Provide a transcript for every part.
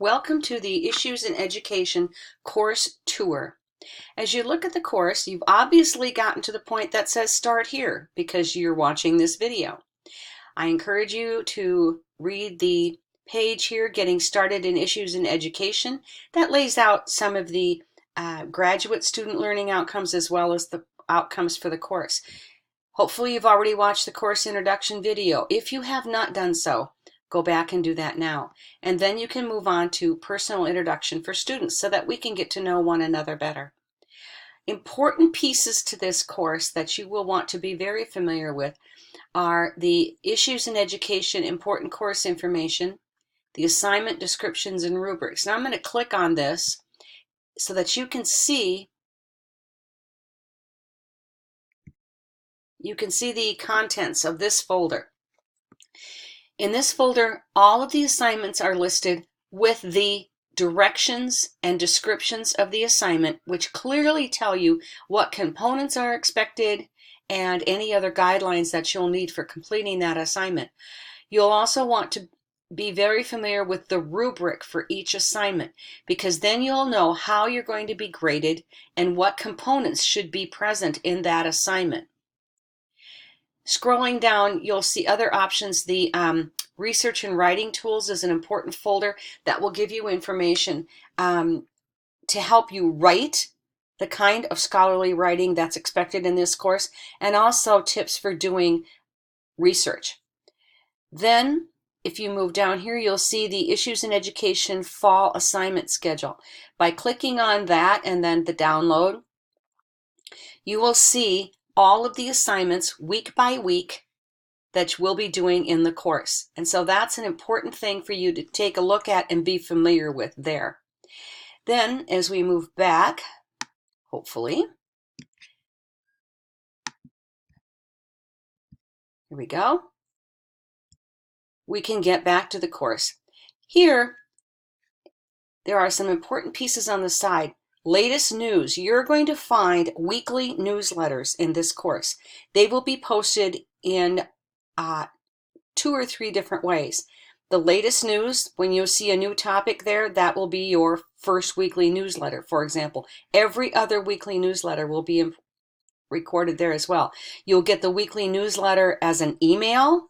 Welcome to the Issues in Education course tour. As you look at the course, you've obviously gotten to the point that says start here because you're watching this video. I encourage you to read the page here, Getting Started in Issues in Education, that lays out some of the graduate student learning outcomes as well as the outcomes for the course. Hopefully you've already watched the course introduction video. If you have not done so, go back and do that now. And then you can move on to personal introduction for students so that we can get to know one another better. Important pieces to this course that you will want to be very familiar with are the Issues in Education important course information, the assignment descriptions and rubrics. Now I'm going to click on this so that you can see the contents of this folder. In this folder, all of the assignments are listed with the directions and descriptions of the assignment, which clearly tell you what components are expected and any other guidelines that you'll need for completing that assignment. You'll also want to be very familiar with the rubric for each assignment, because then you'll know how you're going to be graded and what components should be present in that assignment. Scrolling down, you'll see other options. The Research and Writing Tools is an important folder that will give you information to help you write the kind of scholarly writing that's expected in this course, and also tips for doing research. Then, if you move down here, you'll see the Issues in Education Fall Assignment Schedule. By clicking on that and then the download, you will see all of the assignments week by week that we'll be doing in the course. And so that's an important thing for you to take a look at and be familiar with there. Then as we move back, hopefully, here we go, we can get back to the course. Here, there are some important pieces on the side. Latest news. You're going to find weekly newsletters in this course. They will be posted in 2 or 3 different ways. The latest news, when you see a new topic there, that will be your first weekly newsletter, for example. Every other weekly newsletter will be recorded there as well. You'll get the weekly newsletter as an email,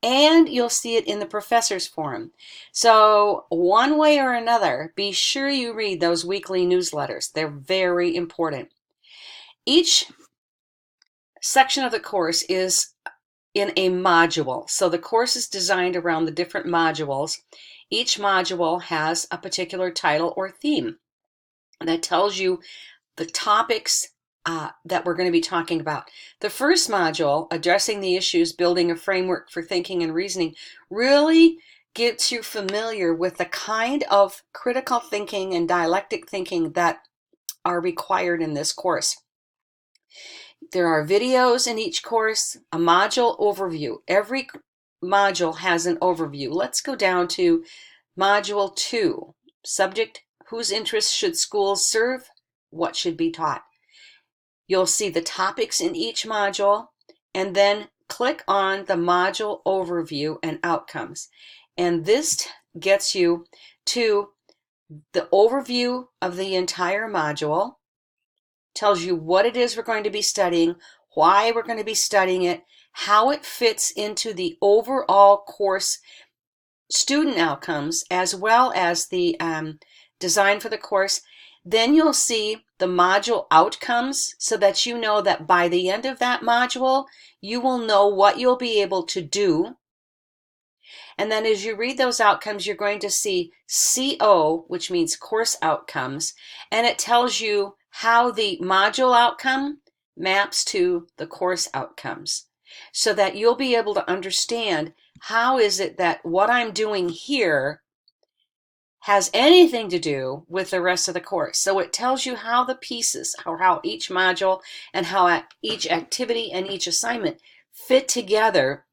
and you'll see it in the professor's forum. So one way or another, be sure you read those weekly newsletters. They're very important. Each section of the course is in a module. So the course is designed around the different modules. Each module has a particular title or theme that tells you the topics that we're going to be talking about. The first module, Addressing the Issues, Building a Framework for Thinking and Reasoning, really gets you familiar with the kind of critical thinking and dialectic thinking that are required in this course. There are videos in each course, a module overview. Every module has an overview. Let's go down to Module 2, Subject, Whose Interests Should Schools Serve? What Should Be Taught? You'll see the topics in each module, and then click on the module overview and outcomes. And this gets you to the overview of the entire module, tells you what it is we're going to be studying, why we're going to be studying it, how it fits into the overall course student outcomes, as well as the design for the course. Then you'll see the module outcomes so that you know that by the end of that module, you will know what you'll be able to do. And then as you read those outcomes, you're going to see CO, which means course outcomes, and it tells you how the module outcome maps to the course outcomes, so that you'll be able to understand how is it that what I'm doing here has anything to do with the rest of the course. So it tells you how the pieces, or how each module and how each activity and each assignment fit together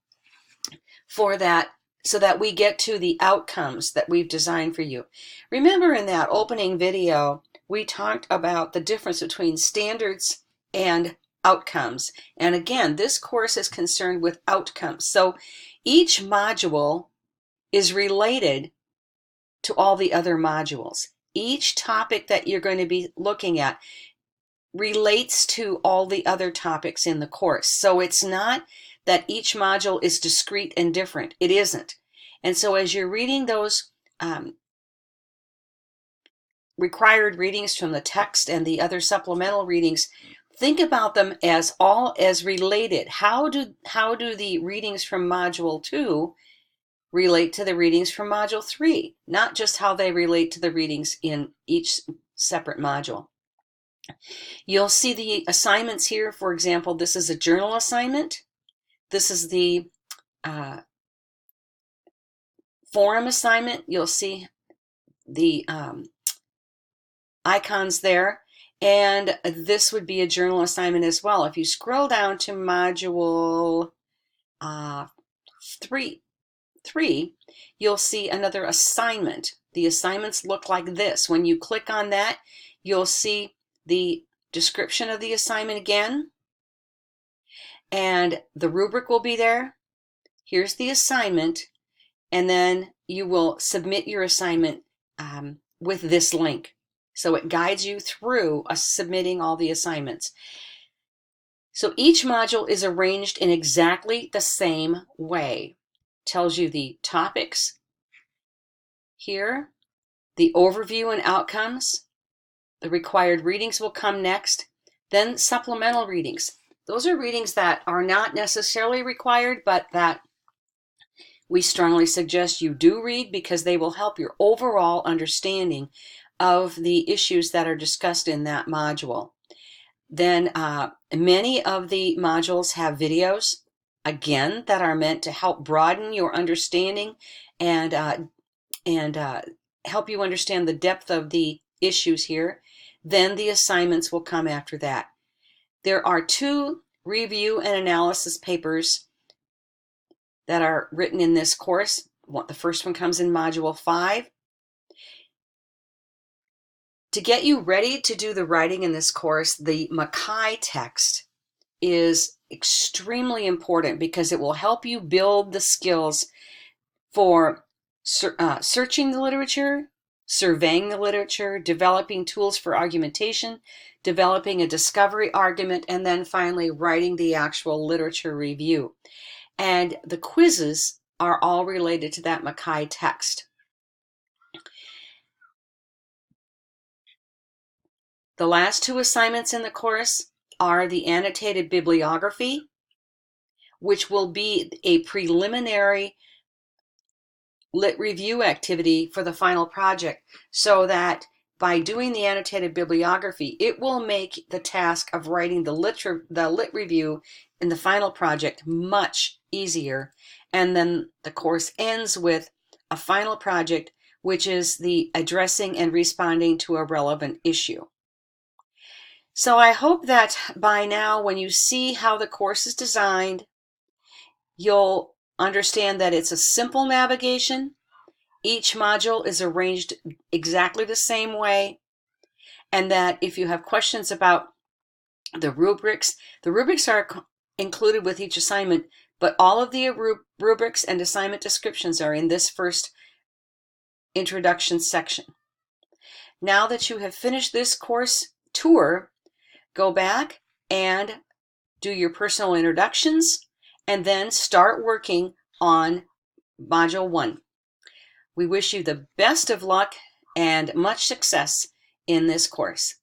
for that, so that we get to the outcomes that we've designed for you. Remember in that opening video, we talked about the difference between standards and outcomes. And again, this course is concerned with outcomes. So each module is related to all the other modules. Each topic that you're going to be looking at relates to all the other topics in the course. So it's not that each module is discrete and different. It isn't. And so as you're reading those required readings from the text and the other supplemental readings, think about them as all as related. How do the readings from Module 2 relate to the readings from Module 3? Not just how they relate to the readings in each separate module. You'll see the assignments here. For example, this is a journal assignment. This is the forum assignment. You'll see the icons there. And this would be a journal assignment as well. If you scroll down to Module 3, you'll see another assignment. The assignments look like this. When you click on that, you'll see the description of the assignment again, and the rubric will be there. Here's the assignment, and then you will submit your assignment with this link. So it guides you through submitting all the assignments. So each module is arranged in exactly the same way. Tells you the topics here, the overview and outcomes. The required readings will come next. Then supplemental readings. Those are readings that are not necessarily required, but that we strongly suggest you do read because they will help your overall understanding of the issues that are discussed in that module. Then many of the modules have videos, again, that are meant to help broaden your understanding and help you understand the depth of the issues here. Then the assignments will come after that. There are 2 review and analysis papers that are written in this course. The first one comes in Module 5. To get you ready to do the writing in this course, the Mackay text is extremely important because it will help you build the skills for searching the literature, surveying the literature, developing tools for argumentation, developing a discovery argument, and then finally writing the actual literature review. And the quizzes are all related to that Mackay text. The last 2 assignments in the course are the annotated bibliography, which will be a preliminary lit review activity for the final project, so that by doing the annotated bibliography, it will make the task of writing the lit review in the final project much easier. And then the course ends with a final project, which is the addressing and responding to a relevant issue. So I hope that by now, when you see how the course is designed, you'll understand that it's a simple navigation. Each module is arranged exactly the same way, and that if you have questions about the rubrics are included with each assignment, but all of the rubrics and assignment descriptions are in this first introduction section. Now that you have finished this course tour, go back and do your personal introductions, and then start working on Module 1. We wish you the best of luck and much success in this course.